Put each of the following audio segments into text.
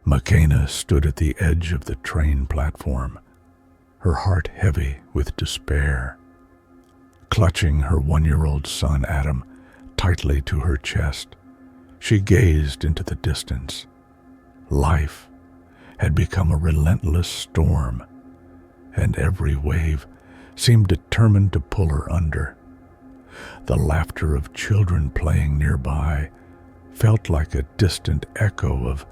Makena stood at the edge of the train platform, her heart heavy with despair. Clutching her 1-year-old son, Adam, tightly to her chest, she gazed into the distance. Life had become a relentless storm, and every wave seemed determined to pull her under. The laughter of children playing nearby felt like a distant echo of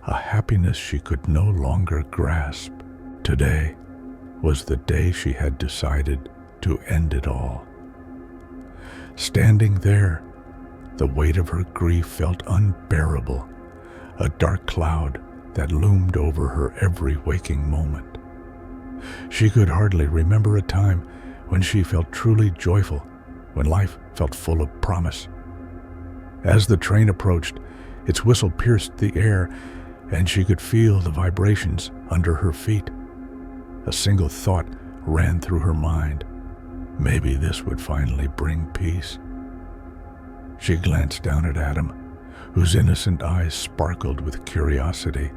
a happiness she could no longer grasp. Today was the day she had decided to end it all. Standing there, the weight of her grief felt unbearable, a dark cloud that loomed over her every waking moment. She could hardly remember a time when she felt truly joyful, when life felt full of promise. As the train approached, its whistle pierced the air, and she could feel the vibrations under her feet. A single thought ran through her mind. Maybe this would finally bring peace. She glanced down at Adam, whose innocent eyes sparkled with curiosity,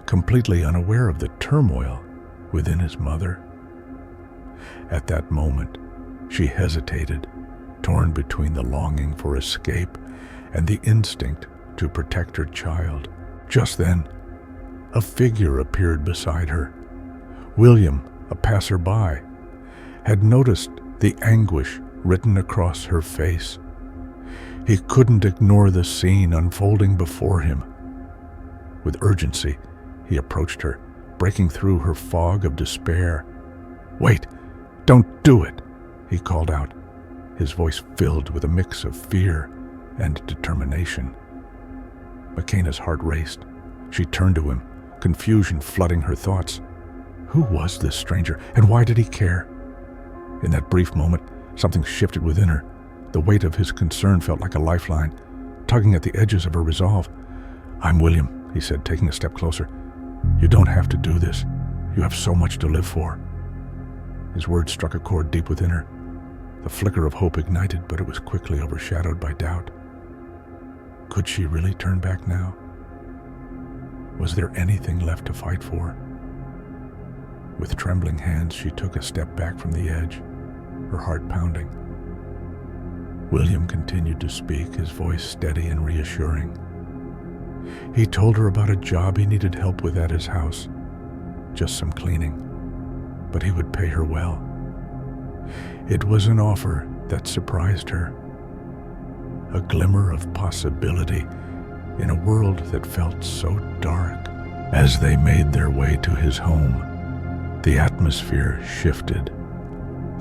completely unaware of the turmoil within his mother. At that moment, she hesitated, torn between the longing for escape and the instinct to protect her child. Just then, a figure appeared beside her. William, a passerby, had noticed the anguish written across her face. He couldn't ignore the scene unfolding before him. With urgency, he approached her, breaking through her fog of despair. "Wait! Don't do it!" he called out, his voice filled with a mix of fear and determination. Makena's heart raced. She turned to him, confusion flooding her thoughts. Who was this stranger, and why did he care? In that brief moment, something shifted within her. The weight of his concern felt like a lifeline, tugging at the edges of her resolve. "I'm William," he said, taking a step closer. "You don't have to do this. You have so much to live for." His words struck a chord deep within her. The flicker of hope ignited, but it was quickly overshadowed by doubt. Could she really turn back now? Was there anything left to fight for? With trembling hands, she took a step back from the edge, her heart pounding. William continued to speak, his voice steady and reassuring. He told her about a job he needed help with at his house. Just some cleaning, but he would pay her well. It was an offer that surprised her. A glimmer of possibility in a world that felt so dark. As they made their way to his home, the atmosphere shifted.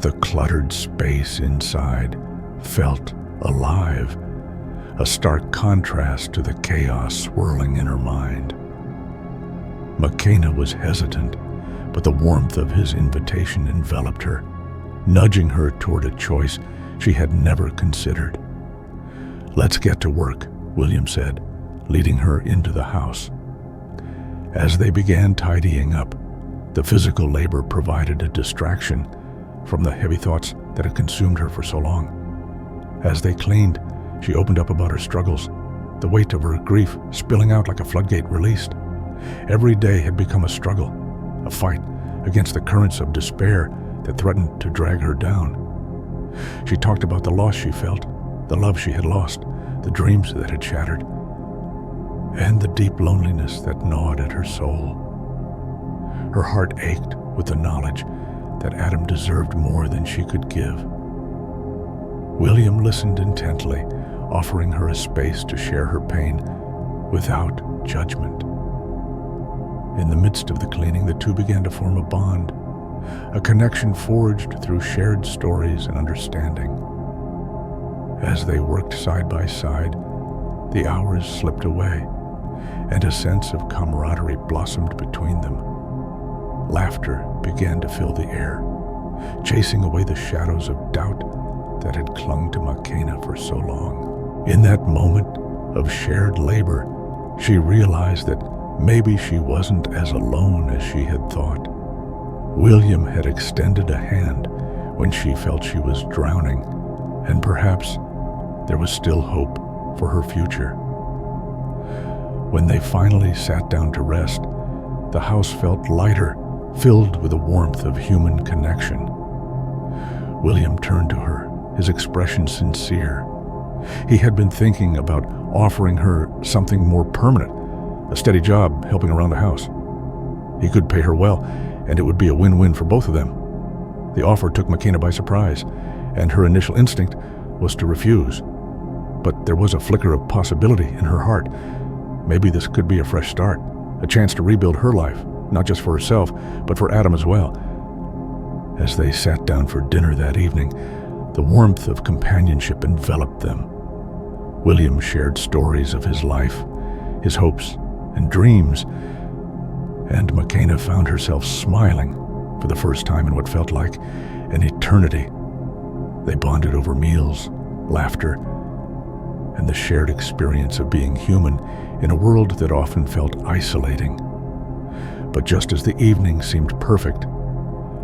The cluttered space inside felt alive, a stark contrast to the chaos swirling in her mind. Makena was hesitant, but the warmth of his invitation enveloped her, nudging her toward a choice she had never considered. "Let's get to work," William said, leading her into the house. As they began tidying up, the physical labor provided a distraction from the heavy thoughts that had consumed her for so long. As they cleaned, she opened up about her struggles, the weight of her grief spilling out like a floodgate released. Every day had become a struggle, a fight against the currents of despair that threatened to drag her down. She talked about the loss she felt, the love she had lost, the dreams that had shattered, and the deep loneliness that gnawed at her soul. Her heart ached with the knowledge that Adam deserved more than she could give. William listened intently, offering her a space to share her pain without judgment. In the midst of the cleaning, the two began to form a bond, a connection forged through shared stories and understanding. As they worked side by side, the hours slipped away, and a sense of camaraderie blossomed between them. Laughter began to fill the air, chasing away the shadows of doubt that had clung to Makena for so long. In that moment of shared labor, she realized that maybe she wasn't as alone as she had thought. William had extended a hand when she felt she was drowning, and perhaps there was still hope for her future. When they finally sat down to rest, the house felt lighter, filled with the warmth of human connection. William turned to her, his expression sincere. He had been thinking about offering her something more permanent, a steady job helping around the house. He could pay her well, and it would be a win-win for both of them. The offer took Makena by surprise, and her initial instinct was to refuse. But there was a flicker of possibility in her heart. Maybe this could be a fresh start, a chance to rebuild her life, not just for herself, but for Adam as well. As they sat down for dinner that evening, the warmth of companionship enveloped them. William shared stories of his life, his hopes and dreams, and Makena found herself smiling for the first time in what felt like an eternity. They bonded over meals, laughter, and the shared experience of being human in a world that often felt isolating. But just as the evening seemed perfect,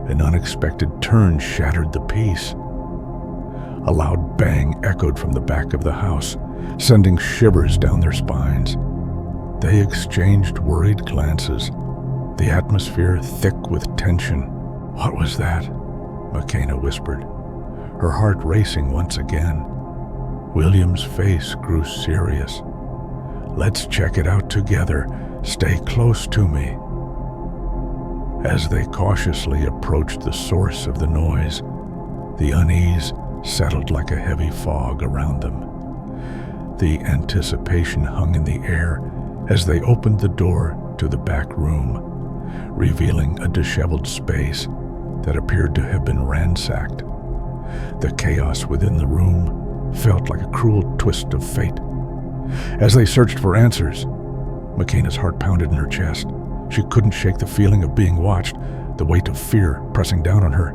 an unexpected turn shattered the peace. A loud bang echoed from the back of the house, sending shivers down their spines. They exchanged worried glances, the atmosphere thick with tension. "What was that?" Makena whispered, her heart racing once again. William's face grew serious. "Let's check it out together. Stay close to me." As they cautiously approached the source of the noise, the unease settled like a heavy fog around them. The anticipation hung in the air as they opened the door to the back room, revealing a disheveled space that appeared to have been ransacked. The chaos within the room felt like a cruel twist of fate. As they searched for answers, Makena's heart pounded in her chest. She couldn't shake the feeling of being watched, the weight of fear pressing down on her.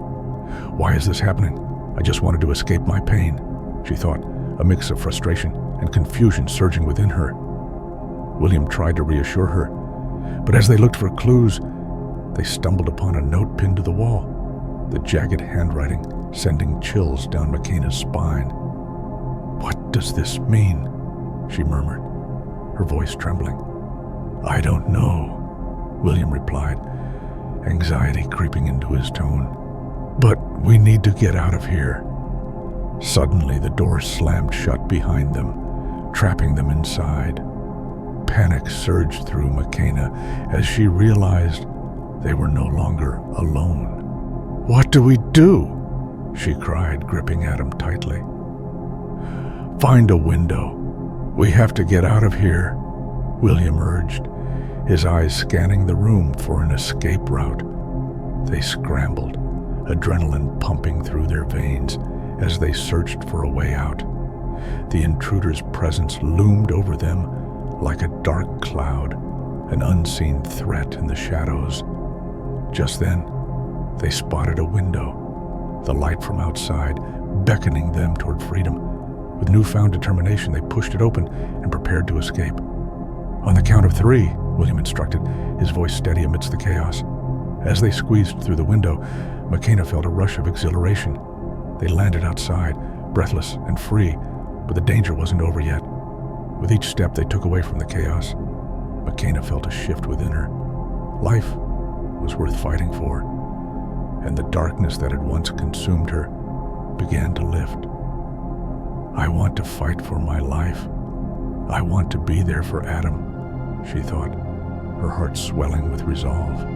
"Why is this happening? I just wanted to escape my pain," she thought, a mix of frustration and confusion surging within her. William tried to reassure her, but as they looked for clues, they stumbled upon a note pinned to the wall, the jagged handwriting sending chills down Makena's spine. "What does this mean?" she murmured, her voice trembling. "I don't know," William replied, anxiety creeping into his tone. "But we need to get out of here." Suddenly, the door slammed shut behind them, trapping them inside. Panic surged through Makena as she realized they were no longer alone. "What do we do?" she cried, gripping Adam tightly. "Find a window. We have to get out of here," William urged, his eyes scanning the room for an escape route. They scrambled, adrenaline pumping through their veins as they searched for a way out. The intruder's presence loomed over them like a dark cloud, an unseen threat in the shadows. Just then, they spotted a window, the light from outside beckoning them toward freedom. With newfound determination, they pushed it open and prepared to escape. "On the count of 3, William instructed, his voice steady amidst the chaos. As they squeezed through the window, Makena felt a rush of exhilaration. They landed outside, breathless and free, but the danger wasn't over yet. With each step they took away from the chaos, Makena felt a shift within her. Life was worth fighting for, and the darkness that had once consumed her began to lift. "I want to fight for my life. I want to be there for Adam," she thought, her heart swelling with resolve.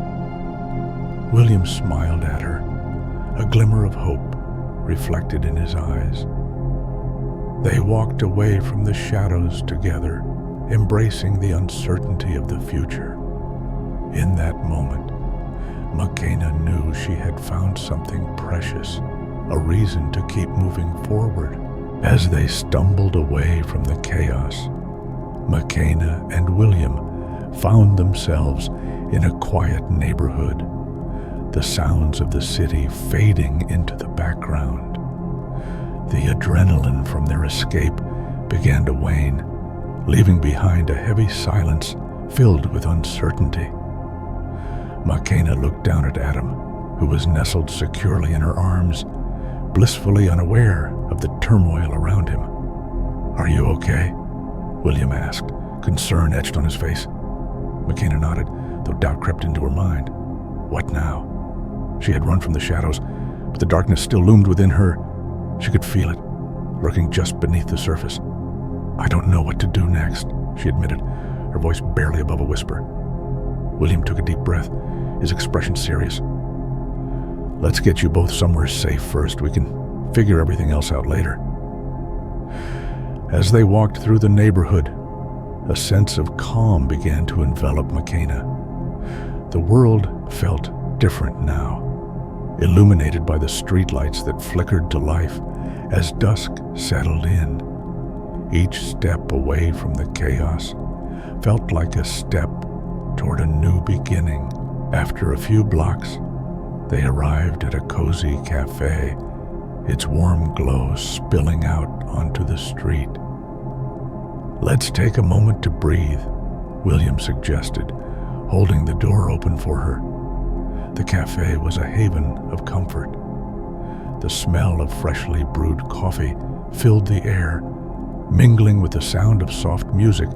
William smiled at her, a glimmer of hope reflected in his eyes. They walked away from the shadows together, embracing the uncertainty of the future. In that moment, Makena knew she had found something precious, a reason to keep moving forward. As they stumbled away from the chaos, Makena and William found themselves in a quiet neighborhood, the sounds of the city fading into the background. The adrenaline from their escape began to wane, leaving behind a heavy silence filled with uncertainty. Makena looked down at Adam, who was nestled securely in her arms, blissfully unaware of the turmoil around him. "Are you okay?" William asked, Concern etched on his face. Makena nodded, though doubt crept into her mind. What now? She had run from the shadows, but the darkness still loomed within her. She could feel it, lurking just beneath the surface. I don't know what to do next, she admitted, her voice barely above a whisper. William took a deep breath, his expression serious. Let's get you both somewhere safe first. We can figure everything else out later. As they walked through the neighborhood, a sense of calm began to envelop Makena. The world felt different now, illuminated by the streetlights that flickered to life as dusk settled in. Each step away from the chaos felt like a step toward a new beginning. After a few blocks, they arrived at a cozy cafe, its warm glow spilling out onto the street. Let's take a moment to breathe, William suggested, holding the door open for her. The cafe was a haven of comfort. The smell of freshly brewed coffee filled the air, mingling with the sound of soft music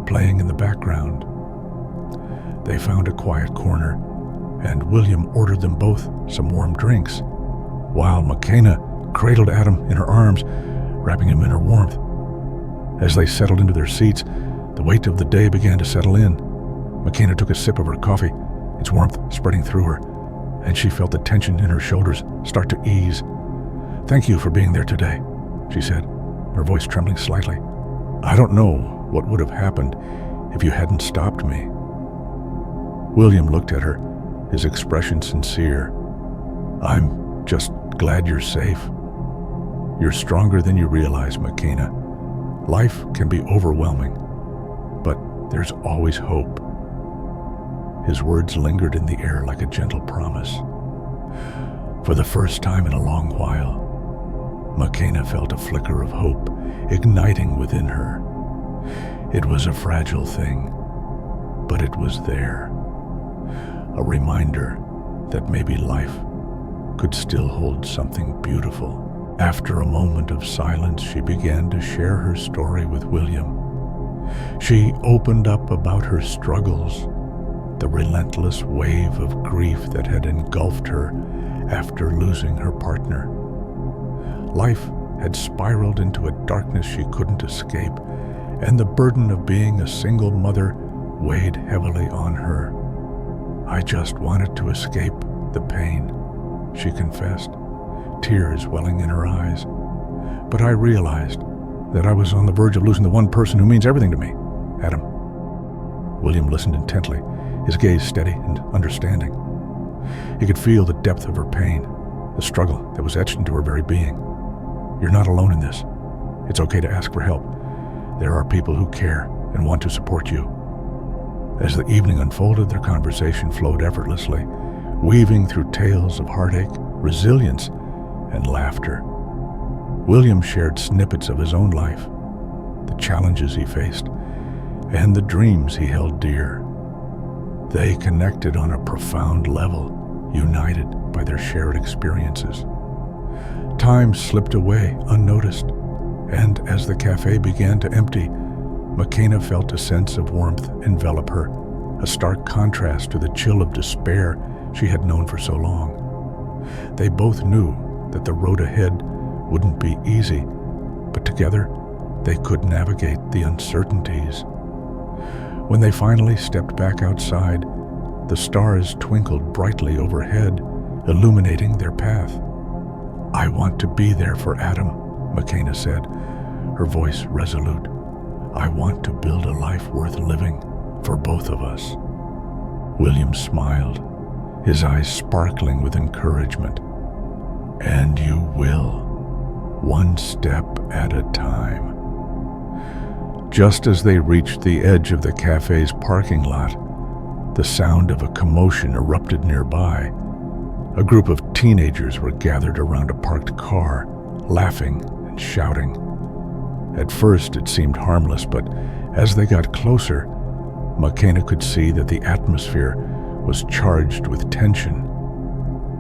playing in the background. They found a quiet corner, and William ordered them both some warm drinks, while Makena cradled Adam in her arms, wrapping him in her warmth. As they settled into their seats, the weight of the day began to settle in. Makena took a sip of her coffee, its warmth spreading through her, and she felt the tension in her shoulders start to ease. Thank you for being there today, she said, her voice trembling slightly. I don't know what would have happened if you hadn't stopped me. William looked at her, his expression sincere. I'm just glad you're safe. You're stronger than you realize, Makena. Life can be overwhelming, but there's always hope. His words lingered in the air like a gentle promise. For the first time in a long while, Makena felt a flicker of hope igniting within her. It was a fragile thing, but it was there. A reminder that maybe life could still hold something beautiful. After a moment of silence, she began to share her story with William. She opened up about her struggles, the relentless wave of grief that had engulfed her after losing her partner. Life had spiraled into a darkness she couldn't escape, and the burden of being a single mother weighed heavily on her. I just wanted to escape the pain, she confessed, tears welling in her eyes. But I realized that I was on the verge of losing the one person who means everything to me, Adam. William listened intently, his gaze steady and understanding. He could feel the depth of her pain, the struggle that was etched into her very being. You're not alone in this. It's okay to ask for help. There are people who care and want to support you. As the evening unfolded, their conversation flowed effortlessly, weaving through tales of heartache, resilience, and laughter. William shared snippets of his own life, the challenges he faced, and the dreams he held dear. They connected on a profound level, united by their shared experiences. Time slipped away unnoticed, and as the cafe began to empty, Makena felt a sense of warmth envelop her, a stark contrast to the chill of despair she had known for so long. They both knew that the road ahead wouldn't be easy, but together they could navigate the uncertainties. When they finally stepped back outside, the stars twinkled brightly overhead, illuminating their path. I want to be there for Adam, Makena said, her voice resolute. I want to build a life worth living for both of us. William smiled, his eyes sparkling with encouragement. And you will, one step at a time. Just as they reached the edge of the cafe's parking lot, the sound of a commotion erupted nearby. A group of teenagers were gathered around a parked car, laughing and shouting. At first it seemed harmless, but as they got closer, Makena could see that the atmosphere was charged with tension.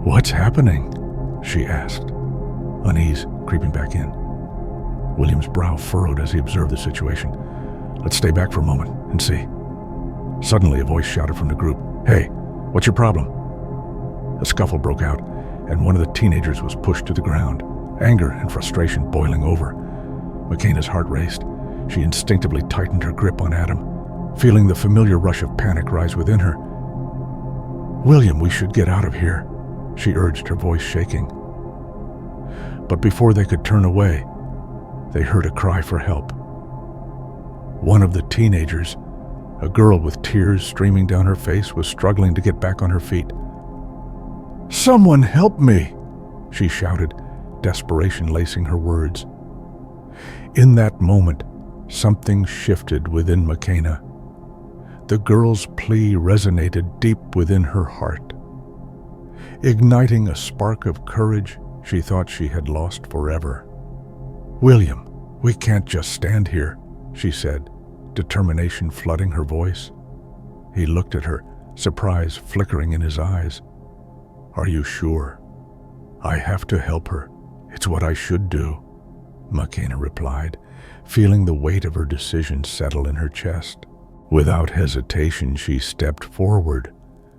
What's happening? She asked, unease creeping back in. William's brow furrowed as he observed the situation. Let's stay back for a moment and see. Suddenly, a voice shouted from the group, "Hey, what's your problem?" A scuffle broke out, and one of the teenagers was pushed to the ground, anger and frustration boiling over. Makena's heart raced. She instinctively tightened her grip on Adam, feeling the familiar rush of panic rise within her. "William, we should get out of here," she urged, her voice shaking. But before they could turn away, they heard a cry for help. One of the teenagers, a girl with tears streaming down her face, was struggling to get back on her feet. "Someone help me!" she shouted, desperation lacing her words. In that moment, something shifted within Makena. The girl's plea resonated deep within her heart. Igniting a spark of courage she thought she had lost forever. "William, we can't just stand here," she said, determination flooding her voice. He looked at her, surprise flickering in his eyes. "Are you sure?" "I have to help her. It's what I should do," Makena replied, feeling the weight of her decision settle in her chest. Without hesitation, she stepped forward,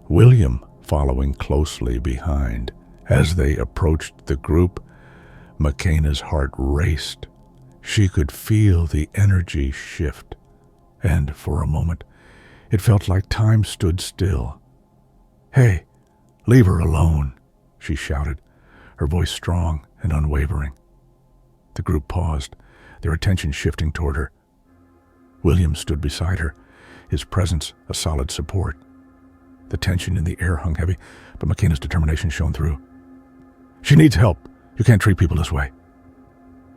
William following closely behind. As they approached the group, Makena's heart raced. She could feel the energy shift, and for a moment, it felt like time stood still. "Hey, leave her alone," she shouted, her voice strong and unwavering. The group paused, their attention shifting toward her. William stood beside her, his presence a solid support. The tension in the air hung heavy, but Makena's determination shone through. "She needs help. You can't treat people this way."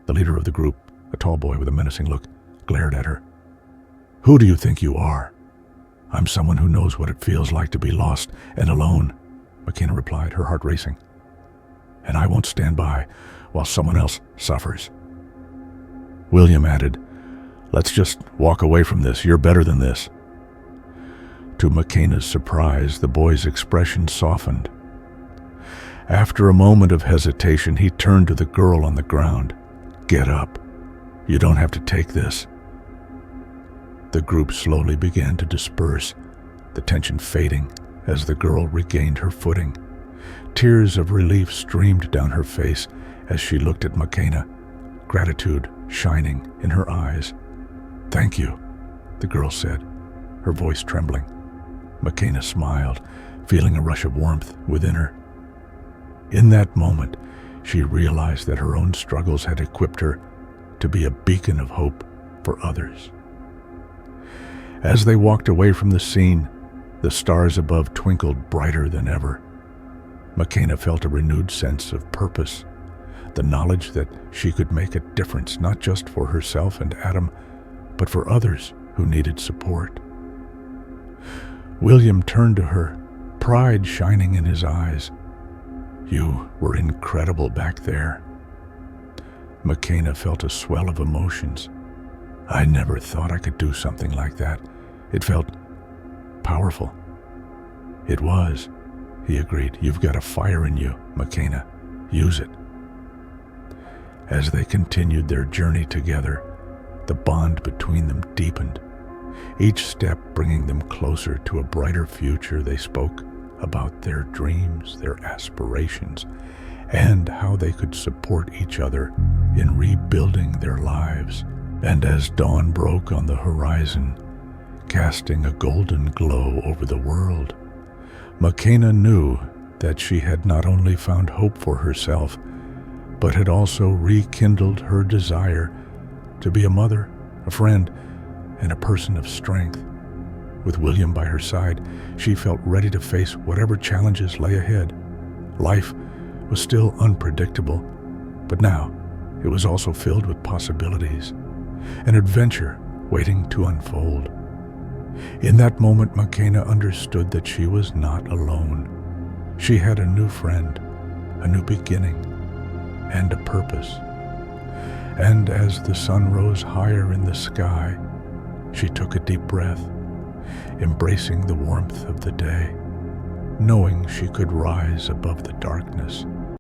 The leader of the group, a tall boy with a menacing look, glared at her. "Who do you think you are?" "I'm someone who knows what it feels like to be lost and alone," Makena replied, her heart racing. "And I won't stand by while someone else suffers." William added, "Let's just walk away from this. You're better than this." To Makena's surprise, the boy's expression softened. After a moment of hesitation, he turned to the girl on the ground. "Get up. You don't have to take this." The group slowly began to disperse, the tension fading as the girl regained her footing. Tears of relief streamed down her face as she looked at Makena, gratitude shining in her eyes. "Thank you," the girl said, her voice trembling. Makena smiled, feeling a rush of warmth within her. In that moment, she realized that her own struggles had equipped her to be a beacon of hope for others. As they walked away from the scene, the stars above twinkled brighter than ever. Makena felt a renewed sense of purpose, the knowledge that she could make a difference not just for herself and Adam, but for others who needed support. William turned to her, pride shining in his eyes. "You were incredible back there." Makena felt a swell of emotions. "I never thought I could do something like that. It felt powerful." "It was," he agreed. "You've got a fire in you, Makena. Use it." As they continued their journey together, the bond between them deepened, each step bringing them closer to a brighter future. They spoke about their dreams, their aspirations, and how they could support each other in rebuilding their lives. And as dawn broke on the horizon, casting a golden glow over the world, Makena knew that she had not only found hope for herself, but had also rekindled her desire to be a mother, a friend, and a person of strength. With William by her side, she felt ready to face whatever challenges lay ahead. Life was still unpredictable, but now it was also filled with possibilities, an adventure waiting to unfold. In that moment, Makena understood that she was not alone. She had a new friend, a new beginning, and a purpose. And as the sun rose higher in the sky, she took a deep breath, embracing the warmth of the day, knowing she could rise above the darkness